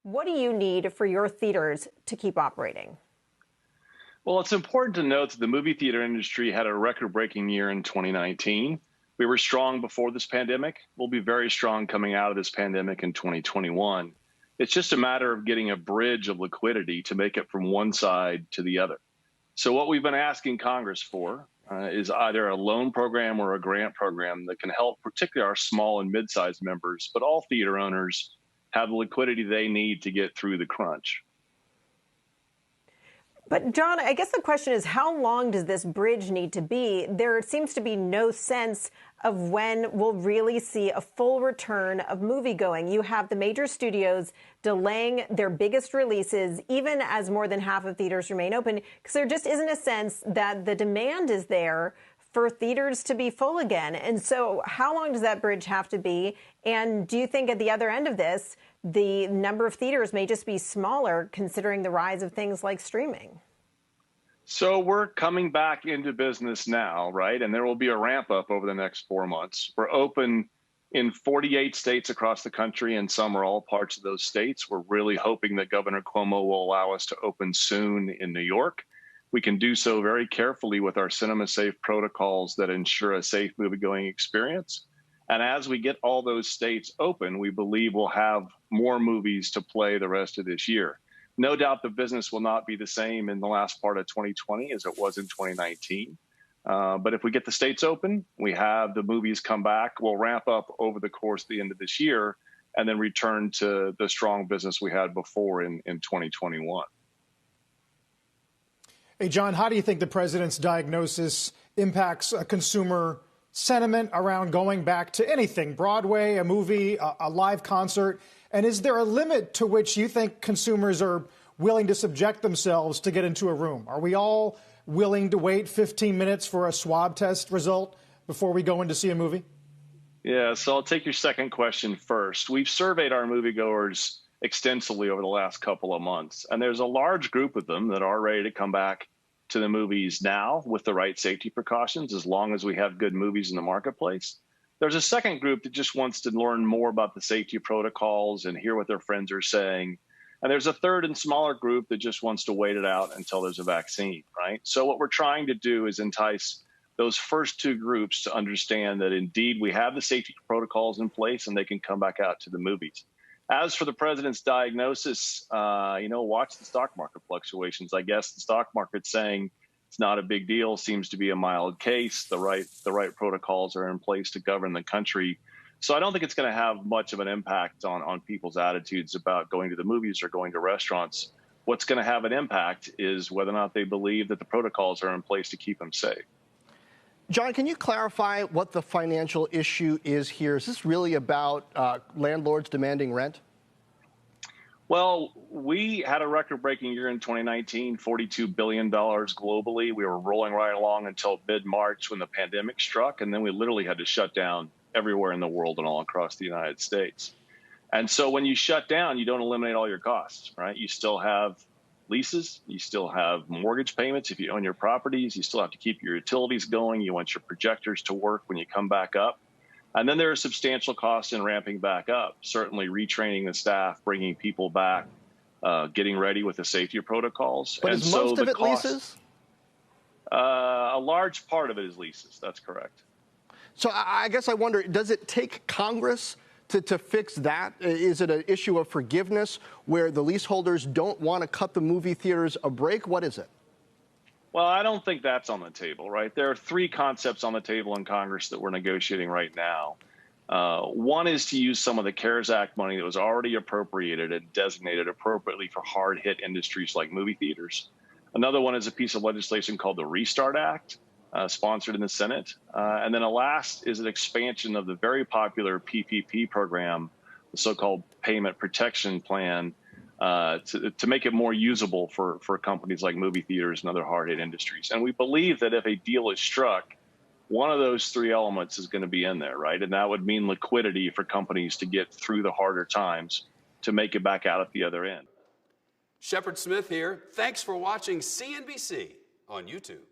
What do you need for your theaters to keep operating? Well, it's important to note that the movie theater industry had a record-breaking year in 2019. We were strong before this pandemic. We'll be very strong coming out of this pandemic in 2021. It's just a matter of getting a bridge of liquidity to make it from one side to the other. So what we've been asking Congress for is either a loan program or a grant program that can help particularly our small and mid-sized members, but all theater owners have the liquidity they need to get through the crunch. But John, I guess the question is, how long does this bridge need to be? There seems to be no sense of when we'll really see a full return of moviegoing. You have the major studios delaying their biggest releases, even as more than half of theaters remain open, because there just isn't a sense that the demand is there for theaters to be full again. And so how long does that bridge have to be? And do you think at the other end of this, the number of theaters may just be smaller considering the rise of things like streaming? So we're coming back into business now, right? And there will be a ramp up over the next 4 months. We're open in 48 states across the country, and some or all parts of those states. We're really hoping that Governor Cuomo will allow us to open soon in New York. We can do so very carefully with our cinema safe protocols that ensure a safe moviegoing experience. And as we get all those states open, we believe we'll have more movies to play the rest of this year. No doubt the business will not be the same in the last part of 2020 as it was in 2019. But if we get the states open, we have the movies come back, we'll ramp up over the course of the end of this year and then return to the strong business we had before in 2021. Hey, John, how do you think the president's diagnosis impacts consumer sentiment around going back to anything, Broadway, a movie, a live concert? And is there a limit to which you think consumers are willing to subject themselves to get into a room? Are we all willing to wait 15 minutes for a swab test result before we go in to see a movie? Yeah, so I'll take your second question first. We've surveyed our moviegoers extensively over the last couple of months, and there's a large group of them that are ready to come back to the movies now with the right safety precautions, as long as we have good movies in the marketplace. There's a second group that just wants to learn more about the safety protocols and hear what their friends are saying. And there's a third and smaller group that just wants to wait it out until there's a vaccine, right? So what we're trying to do is entice those first two groups to understand that indeed we have the safety protocols in place and they can come back out to the movies. As for the president's diagnosis, watch the stock market fluctuations. I guess the stock market's saying it's not a big deal, seems to be a mild case. The right protocols are in place to govern the country. So I don't think it's going to have much of an impact on people's attitudes about going to the movies or going to restaurants. What's going to have an impact is whether or not they believe that the protocols are in place to keep them safe. John, can you clarify what the financial issue is here? Is this really about landlords demanding rent? Well, we had a record-breaking year in 2019, $42 billion globally. We were rolling right along until mid-March when the pandemic struck, and then we literally had to shut down everywhere in the world and all across the United States. And so when you shut down, you don't eliminate all your costs, right? You still have leases, you still have mortgage payments if you own your properties, you still have to keep your utilities going, you want your projectors to work when you come back up. And then there are substantial costs in ramping back up, certainly retraining the staff, bringing people back, getting ready with the safety protocols. But is most of it leases? A large part of it is leases, that's correct. So I guess I wonder, does it take Congress to fix that? Is it an issue of forgiveness where the leaseholders don't want to cut the movie theaters a break? What is it? Well, I don't think that's on the table, right? There are three concepts on the table in Congress that we're negotiating right now. One is to use some of the CARES Act money that was already appropriated and designated appropriately for hard-hit industries like movie theaters. Another one is a piece of legislation called the Restart Act, sponsored in the Senate. And then a last is an expansion of the very popular PPP program, the so-called Payment Protection Plan, to make it more usable for companies like movie theaters and other hard-hit industries. And we believe that if a deal is struck, one of those three elements is going to be in there, right? And that would mean liquidity for companies to get through the harder times to make it back out at the other end. Shepard Smith here. Thanks for watching CNBC on YouTube.